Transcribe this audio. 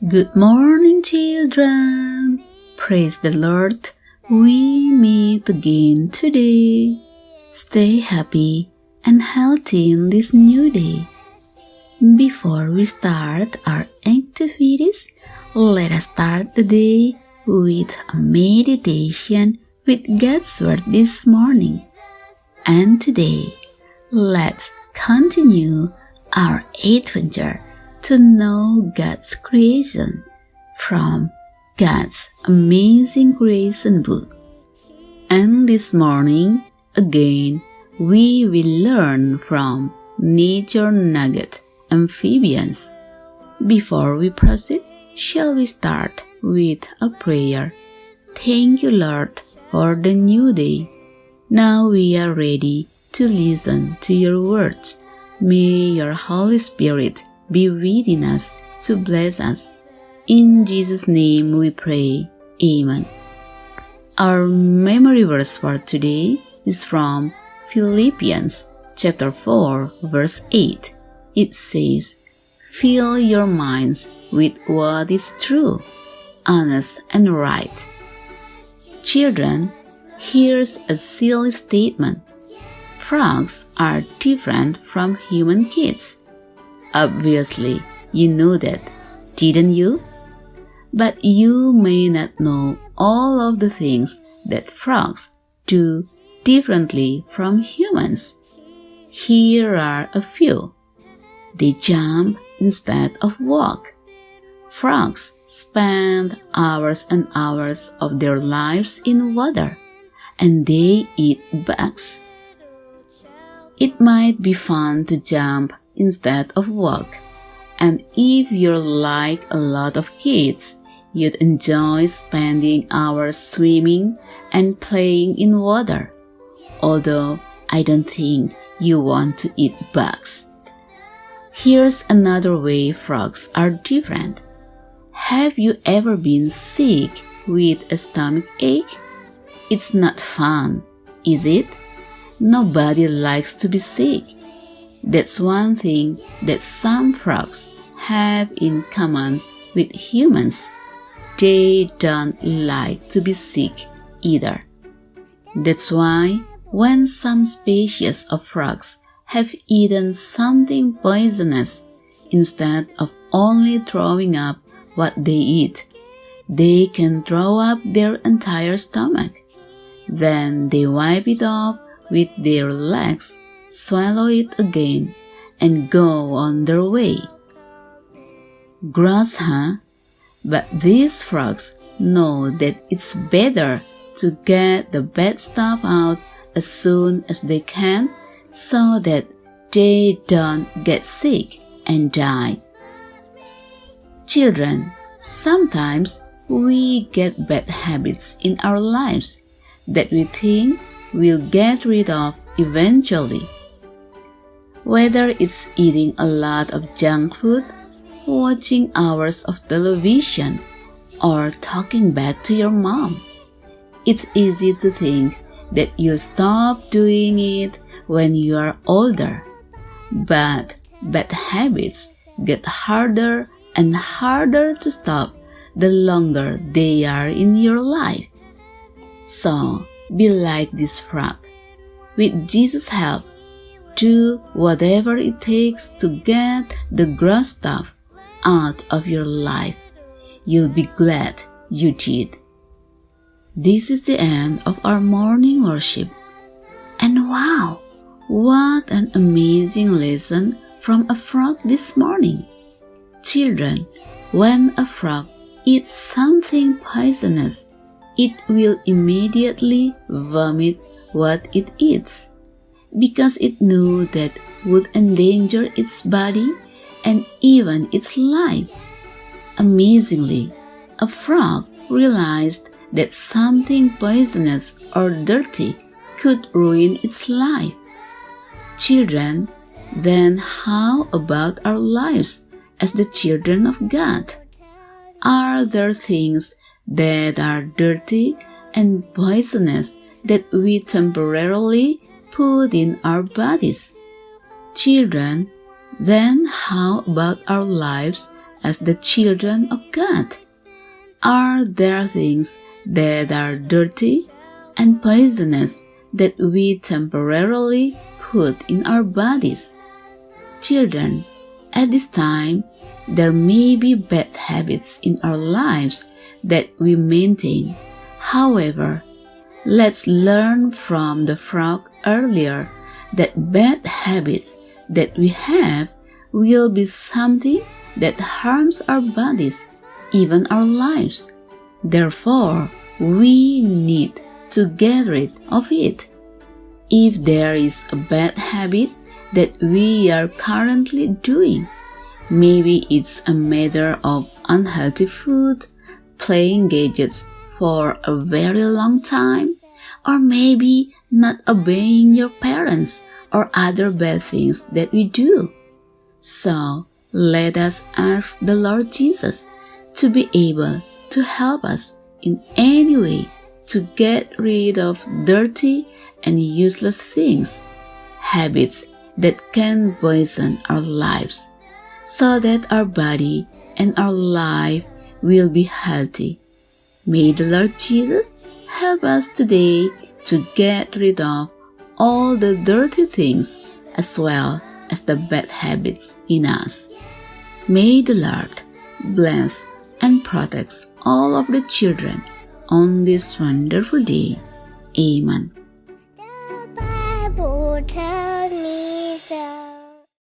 Good morning, children. Praise the Lord. We meet again today. Stay happy and healthy in this new day. Before we start our activities, let us start the day with a meditation with God's Word this morning. And today, let's continue our adventure to know God's creation from God's amazing creation book. And this morning, again, we will learn from Nature Nugget, Amphibians. Before we proceed, shall we start with a prayer? Thank you, Lord, for the new day. Now we are ready to listen to your words. May your Holy Spirit be within us to bless us. In Jesus' name we pray. Amen. Our memory verse for today is from Philippians chapter 4, verse 8. It says, "Fill your minds with what is true, honest, and right." Children, here's a silly statement. Frogs are different from human kids. Obviously, you know that, didn't you? But you may not know all of the things that frogs do differently from humans. Here are a few. They jump instead of walk. Frogs spend hours and hours of their lives in water, and they eat bugs. It might be fun to jump instead of walk, and if you're like a lot of kids, you'd enjoy spending hours swimming and playing in water, although I don't think you want to eat bugs. Here's another way frogs are different. Have you ever been sick with a stomach ache? It's not fun, is it? Nobody likes to be sick. That's one thing that some frogs have in common with humans. They don't like to be sick either. That's why when some species of frogs have eaten something poisonous, instead of only throwing up what they eat, they can throw up their entire stomach. Then they wipe it off with their legs, swallow it again, and go on their way. Gross, huh? But these frogs know that it's better to get the bad stuff out as soon as they can so that they don't get sick and die. Children, sometimes we get bad habits in our lives that we think we'll get rid of eventually. Whether it's eating a lot of junk food, watching hours of television, or talking back to your mom, it's easy to think that you'll stop doing it when you are older. But bad habits get harder and harder to stop the longer they are in your life. So, be like this frog. With Jesus' help, do whatever it takes to get the gross stuff out of your life. You'll be glad you did. This is the end of our morning worship. And wow, what an amazing lesson from a frog this morning. Children, when a frog eats something poisonous, it will immediately vomit what it eats, because it knew that would endanger its body and even its life. Amazingly, a frog realized that something poisonous or dirty could ruin its life. Children, then how about our lives as the children of God? Are there things that are dirty and poisonous that we temporarily put in our bodies? Children, then how about our lives as the children of God? Are there things that are dirty and poisonous that we temporarily put in our bodies? Children, at this time, there may be bad habits in our lives that we maintain. However, let's learn from the frog earlier that bad habits that we have will be something that harms our bodies, even our lives. Therefore, we need to get rid of it. If there is a bad habit that we are currently doing, maybe it's a matter of unhealthy food, playing gadgets for a very long time, or maybe not obeying your parents or other bad things that we do. So, let us ask the Lord Jesus to be able to help us in any way to get rid of dirty and useless things, habits that can poison our lives, so that our body and our life will be healthy. May the Lord Jesus help us today to get rid of all the dirty things as well as the bad habits in us. May the Lord bless and protect all of the children on this wonderful day. Amen. The Bible tells